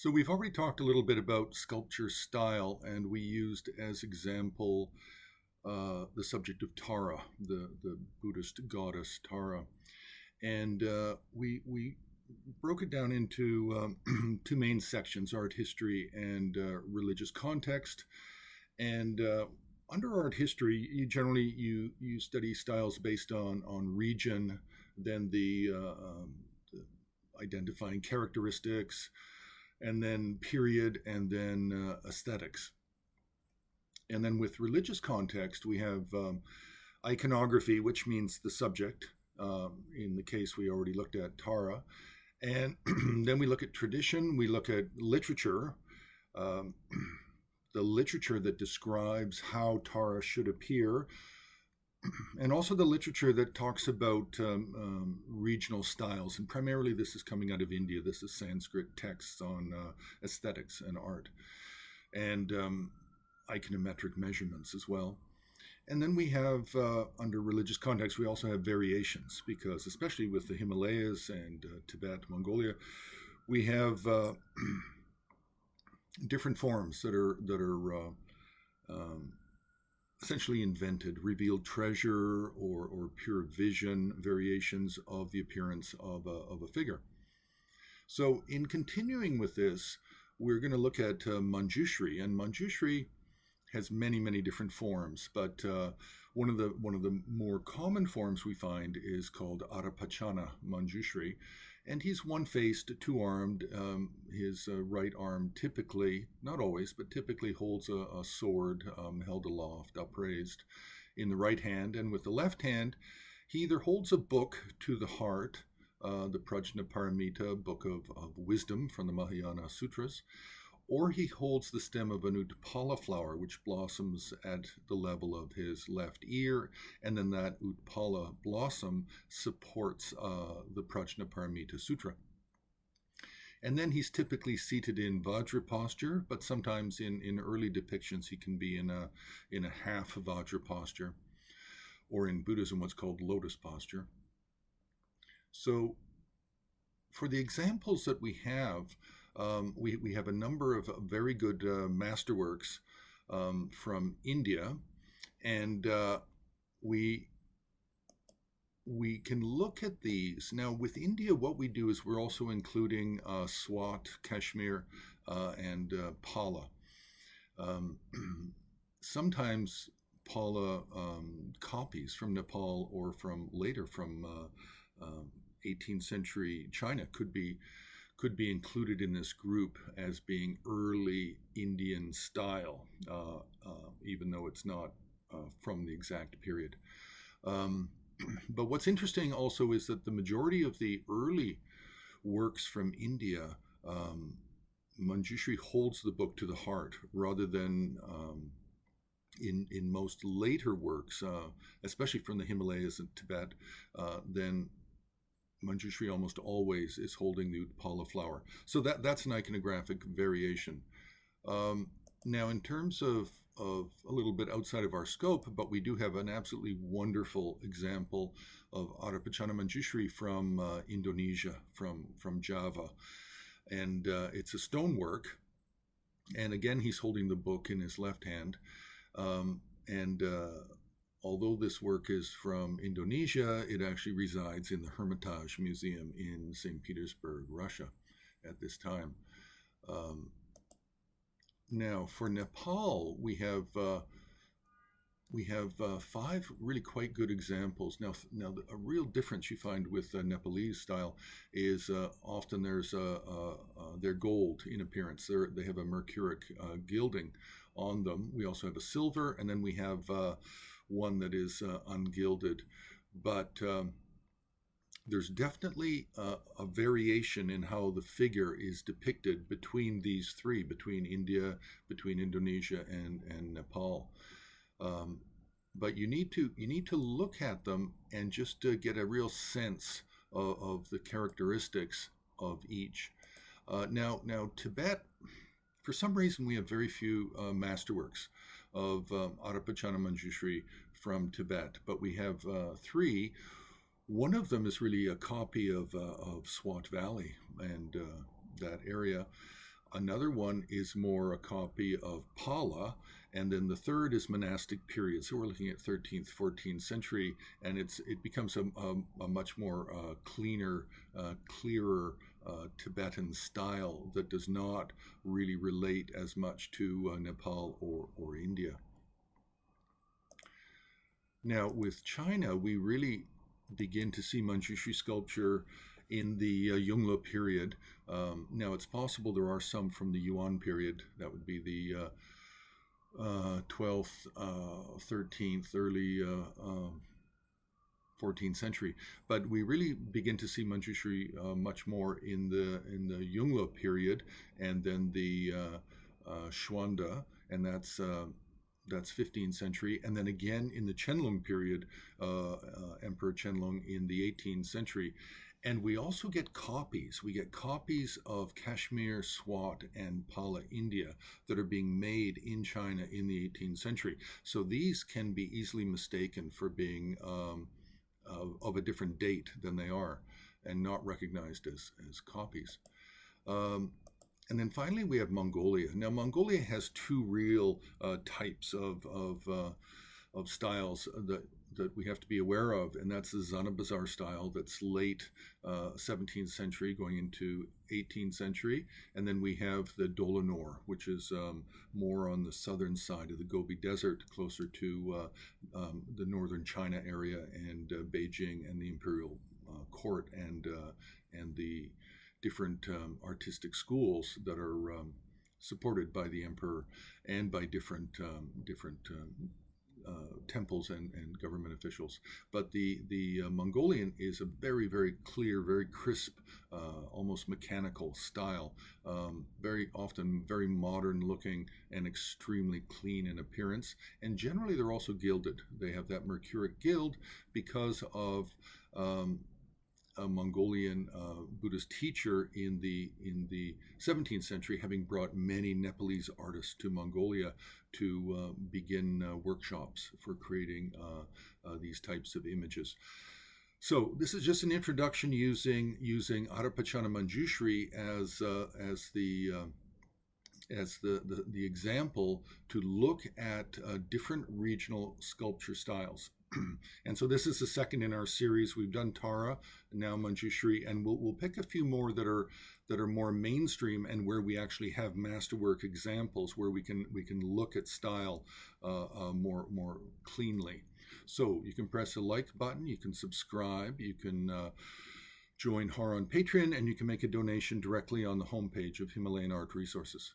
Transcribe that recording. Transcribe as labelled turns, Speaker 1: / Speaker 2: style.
Speaker 1: So we've already talked a little bit about sculpture style, and we used as example the subject of Tara, the Buddhist goddess Tara, and we broke it down into two main sections: art history and religious context. And under art history, you study styles based on region, then the identifying characteristics, and then period, and then aesthetics. And then with religious context, we have iconography, which means the subject. In the case we already looked at, Tara. And then we look at tradition, we look at literature, um, the literature that describes how Tara should appear, and also the literature that talks about regional styles. And primarily this is coming out of India. This is Sanskrit texts on aesthetics and art, and iconometric measurements as well. And then we have, under religious context, we also have variations, because especially with the Himalayas and Tibet, Mongolia, we have different forms that are essentially invented, revealed treasure or pure vision variations of the appearance of a figure. So in continuing with this, we're going to look at Manjushri, and Manjushri has many different forms, but one of the more common forms we find is called Arapachana Manjushri, and he's one-faced, two-armed. His right arm typically, not always, but typically holds a sword held aloft, upraised in the right hand, and with the left hand, he either holds a book to the heart, the Prajnaparamita, book of wisdom from the Mahayana Sutras, or he holds the stem of an utpala flower, which blossoms at the level of his left ear, and then that utpala blossom supports the Prajnaparamita Sutra. And then he's typically seated in Vajra posture, but sometimes in early depictions he can be in a half Vajra posture, or in Buddhism what's called lotus posture. So for the examples that we have, we have a number of very good masterworks from India, and we can look at these. Now with India, what we do is we're also including Swat, Kashmir, and Pala. Sometimes Pala copies from Nepal or from later from 18th century China could be included in this group as being early Indian style, even though it's not from the exact period. But what's interesting also is that the majority of the early works from India, Manjushri holds the book to the heart, rather than in most later works, especially from the Himalayas and Tibet, then Manjushri almost always is holding the utpala flower. So that's an iconographic variation. Now, in terms of a little bit outside of our scope, but we do have an absolutely wonderful example of Arapachana Manjushri from Indonesia, from Java. And it's a stonework. And again, he's holding the book in his left hand. And although this work is from Indonesia, it actually resides in the Hermitage Museum in St. Petersburg, Russia, at this time. Now, for Nepal, we have 5 really quite good examples. Now, a real difference you find with Nepalese style is often they're gold in appearance. They have a mercuric gilding on them. We also have a silver, and then we have one that is ungilded. But there's definitely a variation in how the figure is depicted between these three, between India, between Indonesia, and Nepal. But you need to look at them and just get a real sense of the characteristics of each. Now Tibet, for some reason, we have very few masterworks of Arapachana Manjushri from Tibet, but we have 3. One of them is really a copy of Swat Valley and that area. Another one is more a copy of Pala, and then the third is monastic period. So we're looking at 13th, 14th century, and it becomes a much more cleaner, clearer Tibetan style that does not really relate as much to Nepal or India. Now, with China, we really begin to see Manjushri sculpture in the Yongle period. Now, it's possible there are some from the Yuan period. That would be the 12th, 13th, early 14th century. But we really begin to see Manjushri much more in the Yongle period, and then the Xuanda, and that's 15th century, and then again in the Qianlong period, Emperor Qianlong in the 18th century. And we also get copies. We get copies of Kashmir, Swat, and Pala, India, that are being made in China in the 18th century. So these can be easily mistaken for being of a different date than they are, and not recognized as copies. And then finally, we have Mongolia. Now, Mongolia has two real types of styles that we have to be aware of, and that's the Zanabazar style that's late 17th century going into 18th century. And then we have the Dolonor, which is more on the southern side of the Gobi Desert, closer to the northern China area and Beijing and the imperial court and the different artistic schools that are supported by the emperor and by different temples and government officials. But the Mongolian is a very, very clear, very crisp, almost mechanical style, very often very modern looking and extremely clean in appearance. And generally they're also gilded. They have that mercuric gild because of a Mongolian Buddhist teacher in the 17th century having brought many Nepalese artists to Mongolia to begin workshops for creating these types of images. So this is just an introduction using Arapachana Manjushri as the example to look at different regional sculpture styles. And so this is the second in our series. We've done Tara, now Manjushri, and we'll pick a few more that are more mainstream and where we actually have masterwork examples where we can look at style more cleanly. So you can press the like button, you can subscribe, you can join Har on Patreon, and you can make a donation directly on the homepage of Himalayan Art Resources.